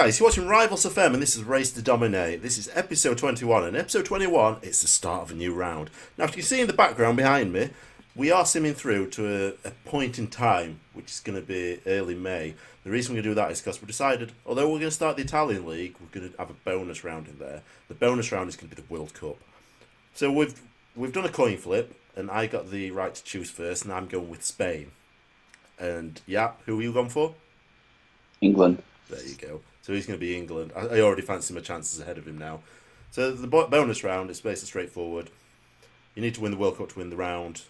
guys, you're watching Rivals FM and this is Race to Dominate. This is episode 21, and episode 21, it's the start of a new round. Now, if you can see in the background behind me, we are simming through to a point in time, which is going to be early May. The reason we're going to do that is because we decided, although we're going to start the Italian League, we're going to have a bonus round in there. The bonus round is going to be the World Cup. So we've done a coin flip, and I got the right to choose first, and I'm going with Spain. And Yapp, who are you going for? England. There you go. So he's going to be England. I already fancy my chances ahead of him now. So the bonus round is basically straightforward. You need to win the World Cup to win the round.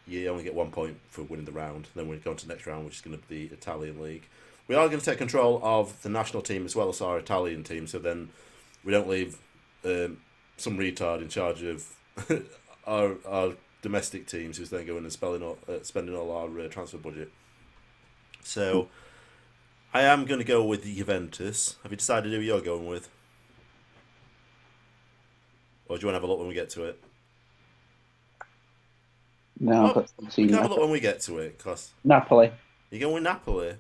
You only get 1 point for winning the round. Then we go on to the next round, which is going to be the Italian League. We are going to take control of the national team as well as our Italian team. So then we don't leave some retard in charge of our domestic teams who's then going and spending all our transfer budget. So I am going to go with Juventus. Have you decided who you're going with? Or do you want to have a look when we get to it? No, Oh, we can have a look when we get to it. Cause Napoli. you're going with Napoli.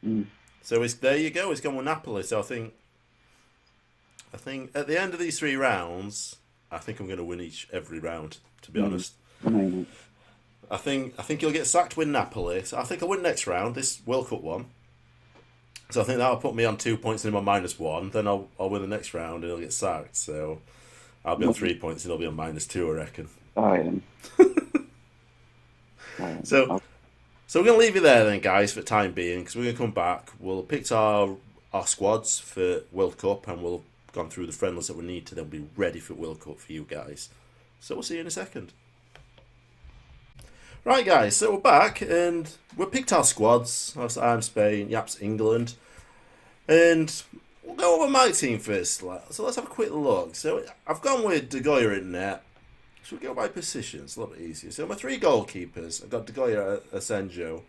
Mm. So there you go. He's going with Napoli. So I think at the end of these 3 rounds, I think I'm going to win every round. To be honest, Amazing. I think you'll get sacked with Napoli. So I think I'll win next round, this World Cup one. So I think that'll put me on 2 points and him on -1. Then I'll win the next round and he'll get sacked. So I'll be on 3 points and he'll be on -2, I reckon. I am. So we're going to leave it there then, guys, for the time being, because we're going to come back. We'll pick our squads for World Cup, and we'll gone through the friendlies that we need to then be ready for World Cup for you guys. So we'll see you in a second. Right, guys, so we're back, and we picked our squads. Obviously, I'm Spain, Yapp's England, and we'll go over my team first. So let's have a quick look. So I've gone with De Gea in net. Should we go by positions? A little bit easier. So my 3 goalkeepers, I've got De Gea, Asenjo.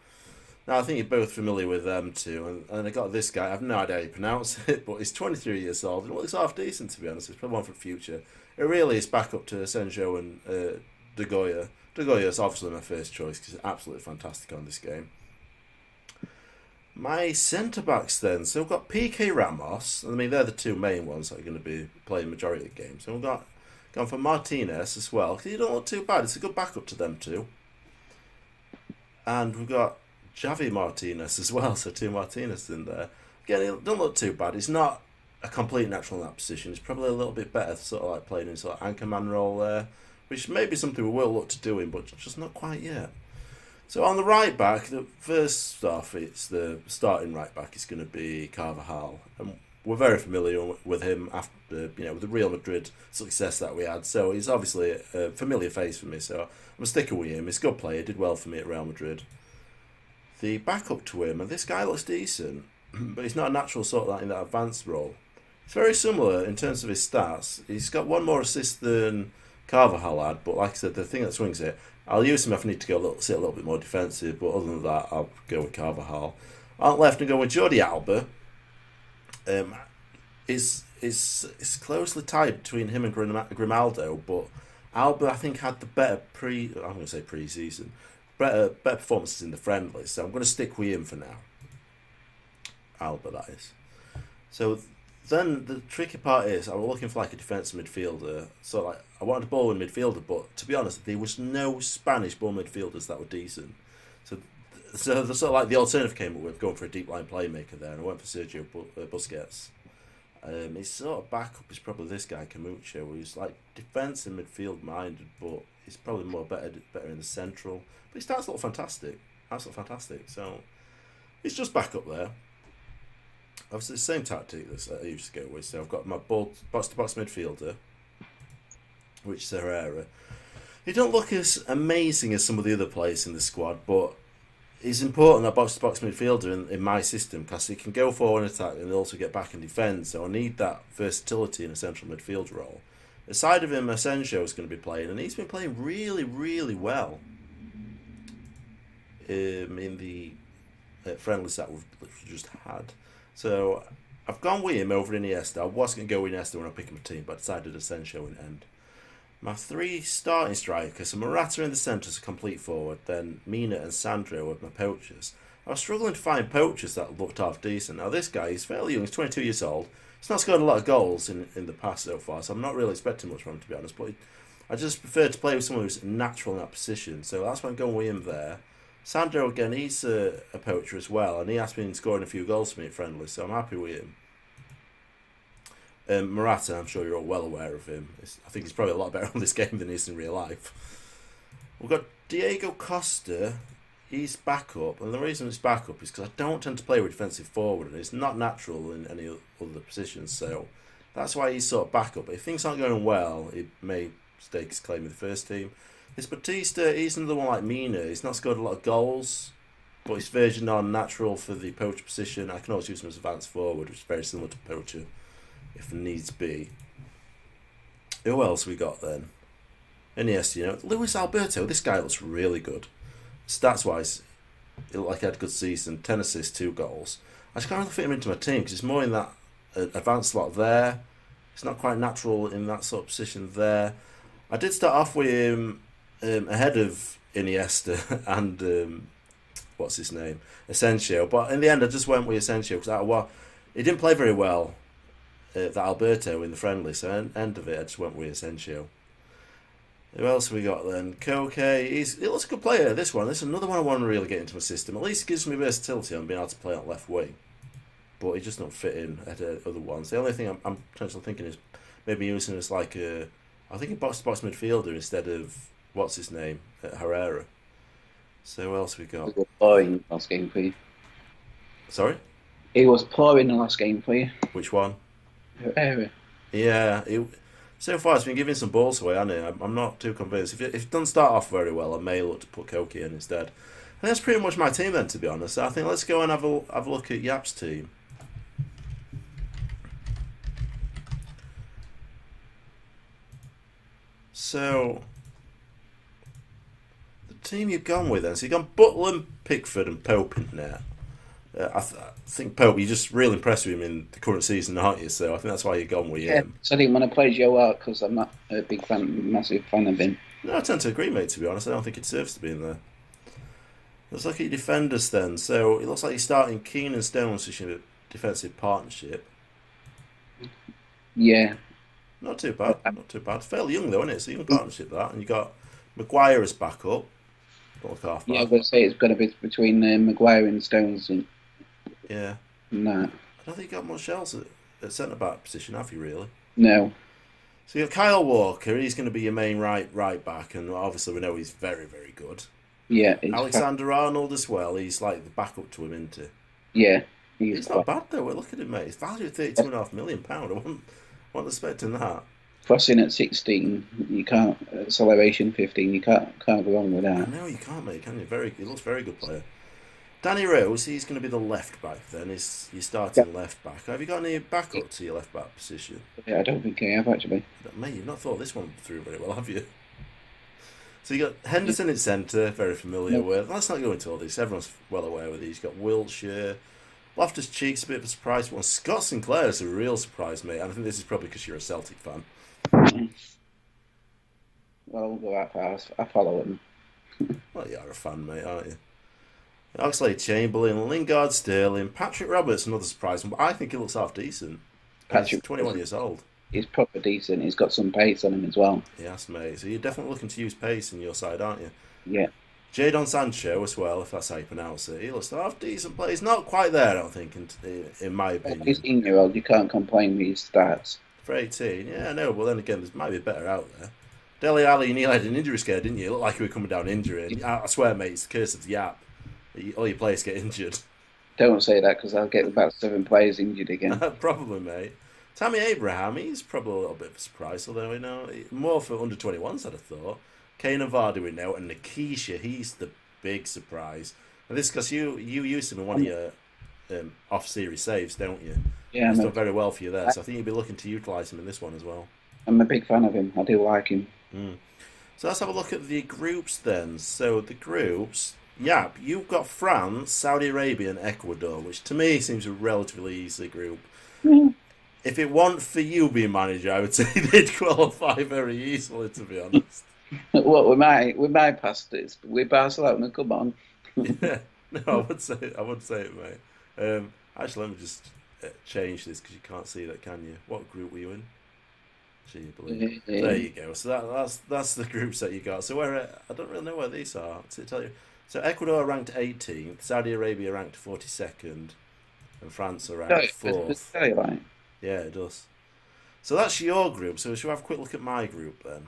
Now, I think you're both familiar with them too. And I got this guy, I have no idea how you pronounce it, but he's 23 years old and looks half decent, to be honest. It's probably one for the future. It really is back up to Asenjo and De Gea. De Gea is obviously my first choice because he's absolutely fantastic on this game. My centre-backs then, so we've got PK Ramos. I mean, they're the 2 main ones that are going to be playing majority of the game. So we've gone for Martinez as well, because he don't look too bad. It's a good backup to them too. And we've got Javi Martinez as well, so 2 Martinez in there. Again, he don't look too bad. He's not a complete natural in that position. He's probably a little bit better, sort of like playing in sort of anchorman role there, which may be something we will look to doing, but just not quite yet. So on the right back, the first off, it's the starting right back is going to be Carvajal, and we're very familiar with him after with the Real Madrid success that we had. So he's obviously a familiar face for me. So I'm sticking with him. He's a good player. Did well for me at Real Madrid. The backup to him, and this guy looks decent, but he's not a natural sort of like in that advanced role. It's very similar in terms of his stats. He's got 1 more assist than Carvajal had, but like I said, the thing that swings it, I'll use him if I need to sit a little bit more defensive, but other than that, I'll go with Carvajal. On left and go with Jordi Alba. Is closely tied between him and Grimaldo, but Alba I think had the better pre-season, better performances in the friendlies, so I'm going to stick with him for now. Alba, that is. So then the tricky part is I was looking for like a defensive midfielder. So like I wanted a ball in midfielder, but to be honest, there was no Spanish ball midfielders that were decent. So the sort of like the alternative came up with going for a deep line playmaker there, and I went for Sergio Busquets. His sort of backup is probably this guy Camucho, who's like defence and midfield minded, but he's probably better in the central. But his stats look fantastic, absolutely fantastic. So he's just back up there. Obviously, the same tactic that I used to go with. So I've got my box to box midfielder, which is Herrera. He don't look as amazing as some of the other players in the squad, but he's important, that box-to-box midfielder in my system, because he can go forward and attack and also get back and defend, so I need that versatility in a central midfield role. Aside of him, Asensio is going to be playing, and he's been playing really, really well in the friendlies that we've just had. So I've gone with him over Iniesta. I was going to go with Iniesta when I picked my team, but I decided Asensio in the end. My 3 starting strikers, so Morata in the centre as a complete forward, then Mina and Sandro are my poachers. I was struggling to find poachers that looked half decent. Now this guy, he's fairly young. He's 22 years old. He's not scored a lot of goals in the past so far, so I'm not really expecting much from him, to be honest. But I just prefer to play with someone who's natural in that position, so that's why I'm going with him there. Sandro, again, he's a poacher as well, and he has been scoring a few goals for me at friendly, so I'm happy with him. Morata, I'm sure you're all well aware of him. I think he's probably a lot better on this game than he is in real life. We've got Diego Costa. He's backup, and the reason he's backup is because I don't tend to play with defensive forward, and it's not natural in any other positions, so that's why he's sort of backup. But if things aren't going well, he may stake his claim with the first team. It's Batista, he's another one like Mina. He's not scored a lot of goals, but he's verging on natural for the poacher position. I can always use him as advanced forward, which is very similar to poacher, if needs be. Who else we got then? Iniesta, Luis Alberto, this guy looks really good. Stats wise, he looked like he had a good season. 10 assists, 2 goals. I just can't really fit him into my team because he's more in that advanced slot there. He's not quite natural in that sort of position there. I did start off with him ahead of Iniesta and what's his name, Asensio. But in the end, I just went with Asensio because he didn't play very well, that Alberto in the friendly. So at the end of it, I just went with Asensio. Who else have we got then? Koke. He looks a good player, this one. This is another one I want to really get into my system. At least it gives me versatility on being able to play on left wing. But he just don't fit in at other ones. The only thing I'm potentially thinking is maybe using him as like a box-to-box midfielder instead of, what's his name, Herrera. So who else we got? He was poor in the last game for you. Sorry? He was poor in the last game for you. Which one? Herrera. Yeah, so far it's been giving some balls away, hasn't it? I'm not too convinced. If it doesn't start off very well, I may look to put Koke in instead. And that's pretty much my team then, to be honest. I think let's go and have a look at Yapp's team. So, the team you've gone with then, so you've gone Butland, Pickford and Pope in there. I think Pope, you're just real impressed with him in the current season, aren't you? So I think that's why you've gone with him. So I didn't want to play Joe out because I'm not a massive fan of him. No, I tend to agree, mate, to be honest. I don't think it deserves to be in there. Let's look at your defenders then. So it looks like you're starting Keane and Stones as your defensive partnership. Yeah. Not too bad, not too bad. Fairly young though, isn't it? It's a young partnership that. And you got Maguire as backup. Don't look half bad. Yeah, I was going to say it's got to be between Maguire and Stones and yeah. No. I don't think you got much else at centre back position, have you really? No. So you have Kyle Walker. He's going to be your main right back, and obviously we know he's very, very good. Yeah. Alexander Arnold as well. He's like the backup to him, isn't he? Yeah. He's not bad though. Look at him, mate. He's valued at £32.5 million. I wasn't expecting that. Crossing at 16, you can't. Acceleration 15, you can't go wrong with that. No, you can't, mate. Can you? He looks very good player. Danny Rose, he's going to be the left back then. He's starting left back. Have you got any backup to your left back position? Yeah, I don't think I have actually. Mate, you've not thought this one through very well, have you? So you got Henderson in centre, very familiar with. Let's not go into all this. Everyone's well aware with these. You've got Wilshere. Loftus Cheek's a bit of a surprise one. Scott Sinclair is a real surprise, mate. And I think this is probably because you're a Celtic fan. Well, I won't go that far. I follow him. Well, you are a fan, mate, aren't you? Oxlade-Chamberlain, Lingard, Sterling, Patrick Roberts, another surprise one, but I think he looks half decent. He's 21 years old. He's proper decent. He's got some pace on him as well. Yes, mate. So you're definitely looking to use pace in your side, aren't you? Yeah. Jadon Sancho as well, if that's how you pronounce it. He looks half decent player. He's not quite there, I don't think, in my opinion. He's 18-year-old. You can't complain with his stats. For 18, yeah, I know. Well, then again, there might be better out there. Dele Alli, you nearly had an injury scare, didn't you? It looked like you were coming down injury. And I swear, mate, it's the curse of the Yapp. All your players get injured. Don't say that because I'll get about 7 players injured again. Probably, mate. Tammy Abraham, he's probably a little bit of a surprise, although, more for under 21s, I'd have thought. Kane and Vardy we know, and Nikisha, he's the big surprise. And this is because you used him in one of your off-series saves, don't you? Yeah, he's done very well for you there, so I think you'll be looking to utilise him in this one as well. I'm a big fan of him. I do like him. So let's have a look at the groups then. So the groups, Yapp, you've got France, Saudi Arabia and Ecuador, which to me seems a relatively easy group. If it weren't for you being manager, I would say they'd qualify very easily, to be honest. What we might pass this with Barcelona. Come on. Yeah. No, I would say it, mate. Actually, let me just change this because you can't see that, can you? What group were you in? G, I believe. There you go. So that's the groups that you got. So I don't really know where these are. To tell you, so Ecuador ranked 18th, Saudi Arabia ranked 42nd, and France are ranked fourth. Right. Yeah, it does. So that's your group. So should we have a quick look at my group then?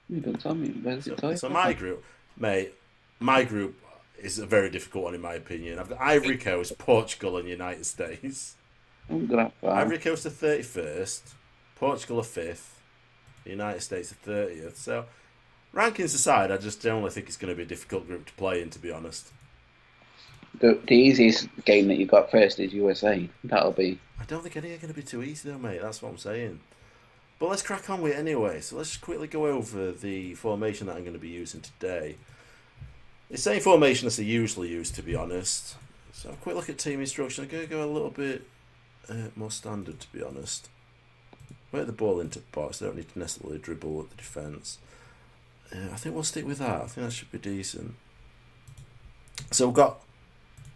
You don't tell me. Where's it tell you? So my group, mate, my group is a very difficult one in my opinion. I've got Ivory Coast, Portugal, and United States. I'm gonna Ivory Coast are 31st, Portugal are 5th, the United States are 30th. So rankings aside, I just generally think it's going to be a difficult group to play in, to be honest. The easiest game that you got first is USA. That'll be. I don't think any are going to be too easy though, mate. That's what I'm saying. But let's crack on with it anyway. So let's quickly go over the formation that I'm going to be using today. It's the same formation as I usually use, to be honest. So a quick look at team instruction. I'm going to go a little bit more standard, to be honest. Work the ball into the box. They don't need to necessarily dribble at the defence. I think we'll stick with that. I think that should be decent. So we've got...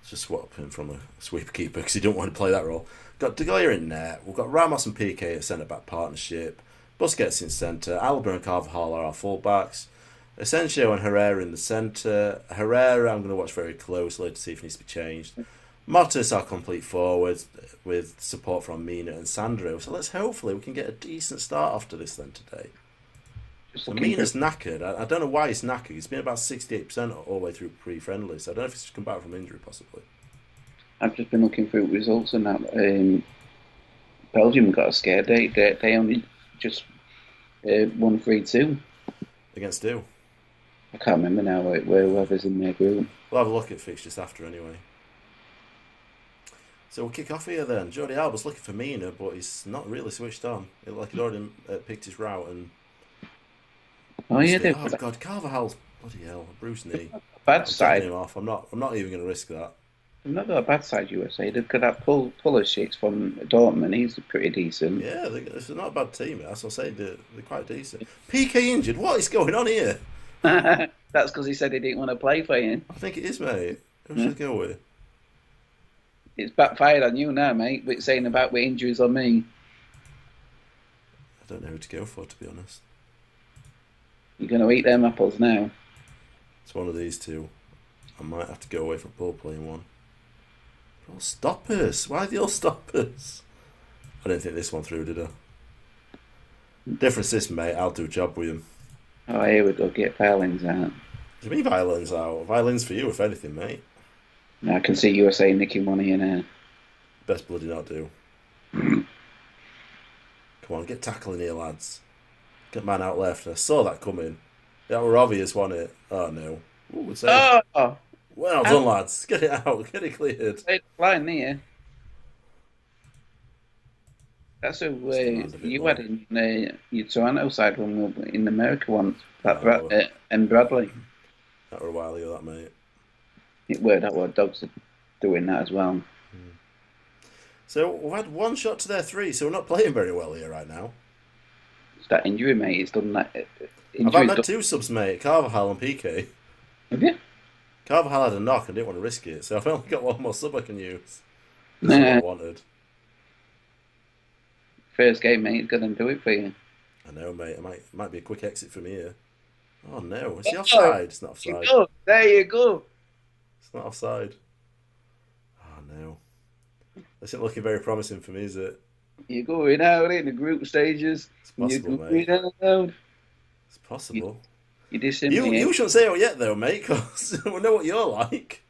Let's just swap him from a sweeper keeper because he don't want to play that role. Got De Gea in net. We've got Ramos and Piqué at centre-back partnership. Busquets in centre. Alba and Carvajal are our full-backs. Asensio and Herrera in the centre. Herrera I'm going to watch very closely to see if he needs to be changed. Motta's our complete forward with support from Mina and Sandro. So hopefully we can get a decent start after this then today. So Mina's knackered. I don't know why he's knackered. He's been about 68% all the way through pre-friendly. So I don't know if he's just come back from injury possibly. I've just been looking through results and that Belgium got a scare. They only just won 3-2. Against who? I can't remember now whoever's in their group. We'll have a look at fixtures after anyway. So we'll kick off here then. Jordi Alba's looking for Mina, but he's not really switched on. It looked like he'd already picked his route and... Oh yeah, oh god, Carvajal's bloody hell, bruised knee. Bad side. Him off. I'm not even going to risk that. They've not got a bad side USA. They've got that Pulisic from Dortmund. He's pretty decent. Yeah, it's not a bad team. That's what I say. They're quite decent. PK injured. What is going on here? That's because he said he didn't want to play for you. I think it is, mate. Who should I go with? It's backfired on you now, mate. But saying about with injuries on me. I don't know who to go for, to be honest. You're going to eat them apples now. It's one of these two. I might have to go away from ball playing one. They're all stoppers. Why are they all stoppers? I didn't think this one through, did I? Difference is, mate, I'll do a job with him. Oh, here we go. Get violins out. Do you mean violins out? Violins for you, if anything, mate. Now I can see USA nicking one here now. Best bloody not do. Come on, get tackling here, lads. Get man out left. I saw that coming. That were obvious, wasn't it? Oh, no. Ooh, it's oh! Well done, lads. Get it out. Get it cleared. Line there. That's who you had in your Toronto side when we were in America once. And Bradley. That were a while ago, that, mate. It worked out what dogs are doing that as well. So we've had one shot to their three, so we're not playing very well here right now. It's that injury, mate. It's done that. I've had two subs, mate. Carvajal and Piqué. Have you? Carvajal had a knock and didn't want to risk it, so I've only got one more sub I can use. That's what I wanted. First game, mate. He's going to do it for you. I know, mate. It might be a quick exit from here. Oh, no. Is he offside? It's not offside. There you go. It's not offside. Oh, no. This isn't looking very promising for me, is it? You're going out in the group stages. It's possible, mate. It's possible. You shouldn't say it yet, though, mate, because we know what you're like.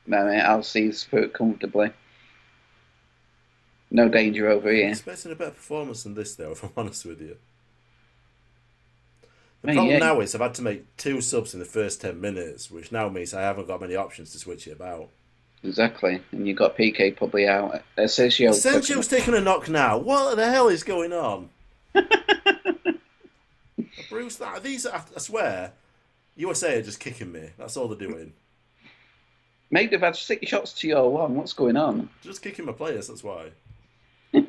No, mate, I'll see through it comfortably. No danger over here. I'm expecting a better performance than this, though, if I'm honest with you. The problem now is I've had to make two subs in the first 10 minutes, which now means I haven't got many options to switch it about. Exactly, and you've got PK probably out. Asensio's taking a knock now. What the hell is going on? Bruce, I swear, USA are just kicking me. That's all they're doing. Mate, they've had 6 shots to your 1. What's going on? Just kicking my players, that's why. I'm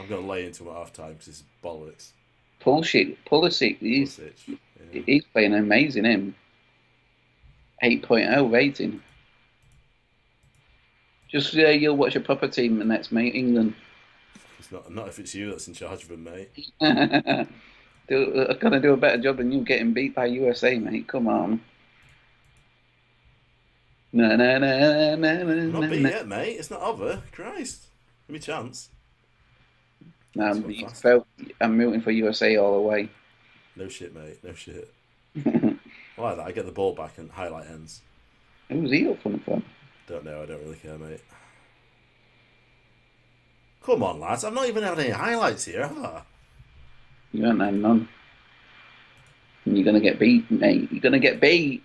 going to lay into him at half time because it's bollocks. Pulisic, he's playing amazing, him. 8.0 rating. Just you'll watch a proper team the next, mate. England. It's not if it's you that's in charge of him, mate. Gonna do a better job than you getting beat by USA, mate. Come on. Na, na, na, na, I'm na, not beat na. yet, mate. It's not over. Christ. Give me a chance. No, It's gone fast. I'm rooting for USA all the way. No shit, mate. No shit. I like that. I get the ball back and highlight ends. Who's he up front for? Don't know. I don't really care, mate. Come on, lads. I've not even had any highlights here, have I? You haven't had none. And you're gonna get beat, mate. You're gonna get beat.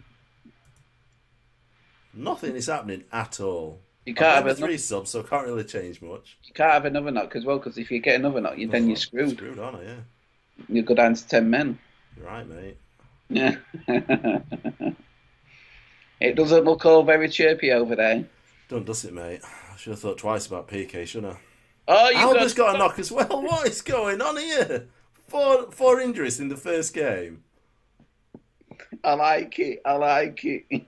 Nothing is happening at all. You I've can't got have the 3 subs, so I can't really change much. You can't have another knock as well, because if you get another knock, then you're screwed. Screwed, aren't I? Yeah. You go down to 10 men. You're right, mate. Yeah. It doesn't look all very chirpy over there. Does it, mate? I should have thought twice about PK, shouldn't I? Oh, you Alba's got a knock as well. What is going on here? Four injuries in the first game. I like it. I like it.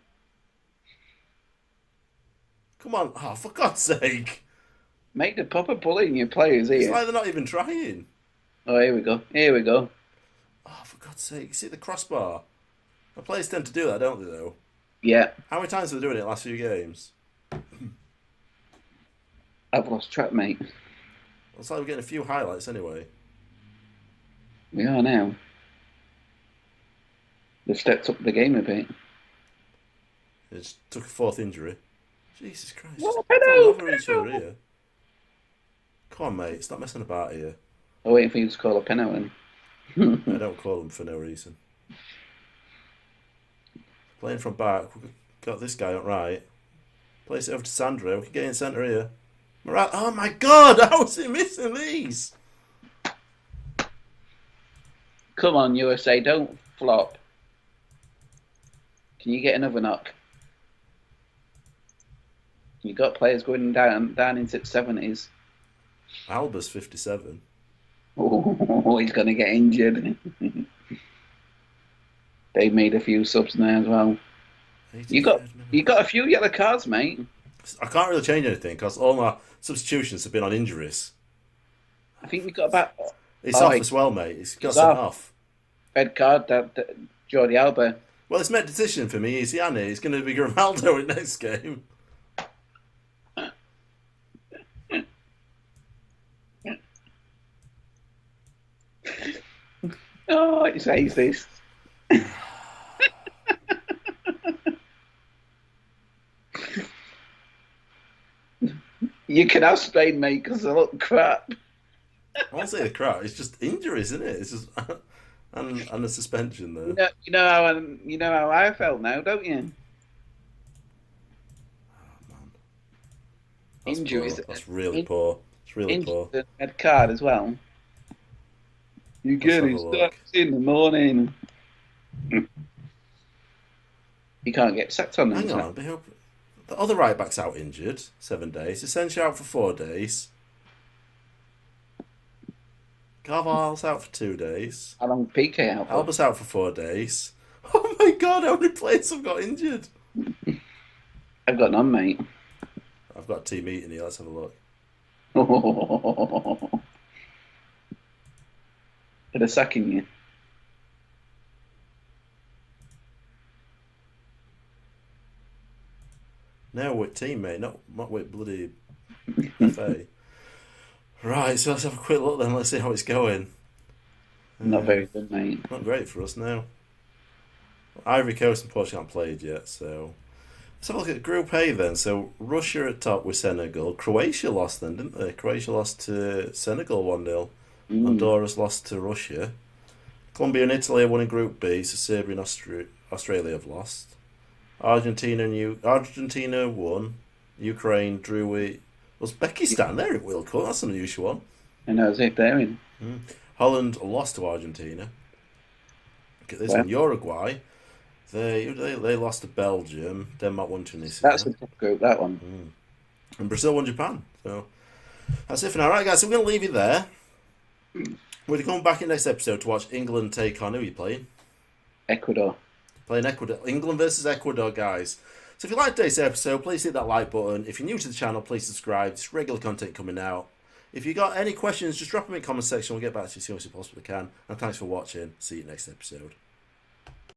Come on. Oh, for God's sake. Make the proper bullying your players here. It's like they're not even trying. Oh, here we go. Here we go. Oh, for God's sake. See the crossbar? The players tend to do that, don't they, though? Yeah. How many times have they doing it in the last few games? I've lost track, mate. Looks like we're getting a few highlights anyway. We are now. They've stepped up the game a bit. It just took a 4th injury. Jesus Christ. Whoa, Over each other here. Come on, mate. Stop messing about here. I'm waiting for you to call a penalty. I don't call them for no reason. Playing from back. We've got this guy up right. Place it over to Sandro. We can get in centre here. Oh my God! How is he missing these? Come on, USA. Don't flop. Can you get another knock? You got players going down into the 70s. Alba's 57. Oh, he's going to get injured. They've made a few subs now as well. You got a few yellow cards, mate. I can't really change anything because all my substitutions have been on injuries. I think we got about. It's off as well, mate. It's got sent off. Red card, that Jordi Alba. Well, it's made decision for me. Easy, Annie. It's going to be Grimaldo in next game. Oh, it says this. You can have Spain, mate, because they look crap. I won't say the crap. It's just injuries, isn't it? It's just and a suspension there. You know how I felt now, don't you? Oh, man. Injuries. Poor. That's really poor. It's really poor. Red card as well. You get it starts in the morning. You can't get sacked on them. Hang on, the other right back's out injured. 7 days. Essentially out for 4 days. Carvalho's out for 2 days. How long PK out for? Alba's out for 4 days. Oh my God! How many players have got injured? I've got none, mate. I've got a team meeting here. Let's have a look. They're sacking you. No, with team, mate. Not with bloody FA. Right, so let's have a quick look then. Let's see how it's going. Not very good, mate. Not great for us now. Ivory Coast and Portugal haven't played yet, so let's have a look at Group A then. So Russia at top with Senegal. Croatia lost then, didn't they? Croatia lost to Senegal 1-0. Honduras lost to Russia. Colombia and Italy are winning Group B, so Serbia and Australia have lost. Argentina won. Ukraine drew with Uzbekistan. They're at World Cup. That's an unusual one. I know, as if they're in. Holland lost to Argentina. Look at this one. Uruguay. They lost to Belgium. Denmark won Tunisia. That's a tough group, that one. And Brazil won Japan. So that's it for now. Right, guys, so we're going to leave it there. We're going to come back in next episode to watch England take on. Who are you playing? Ecuador. Playing Ecuador. England versus Ecuador, guys. So if you liked today's episode, please hit that like button. If you're new to the channel, please subscribe. There's regular content coming out. If you got any questions, just drop them in the comment section. We'll get back to you as soon as we possibly can. And thanks for watching. See you next episode.